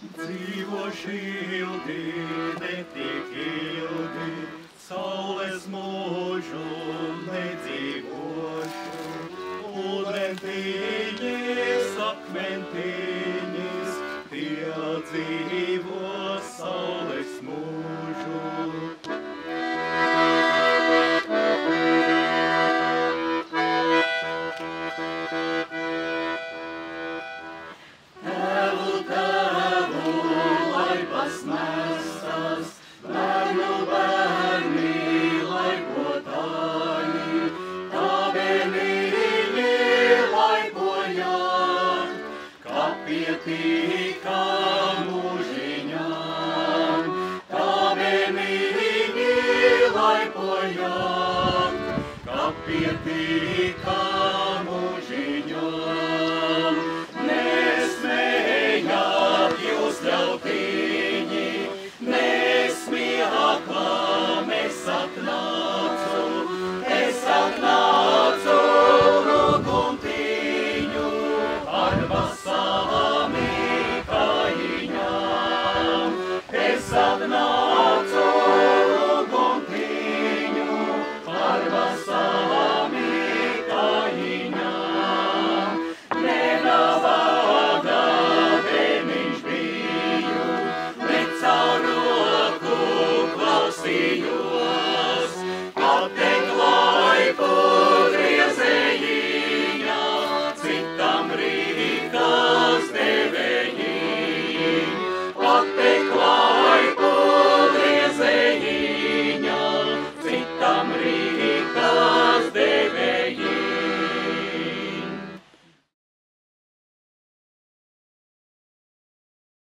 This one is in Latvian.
Dzīvošu ilgi, ne tik ilgi, saules mūžu nedzīvošu. Ūdentiņas, akmentiņas, piedzīvo saules mūžu. Tēvu, tēvu, laipas nestas, bērnu bērni, laikotāji, tavenīņi laikojam, kā pietīkā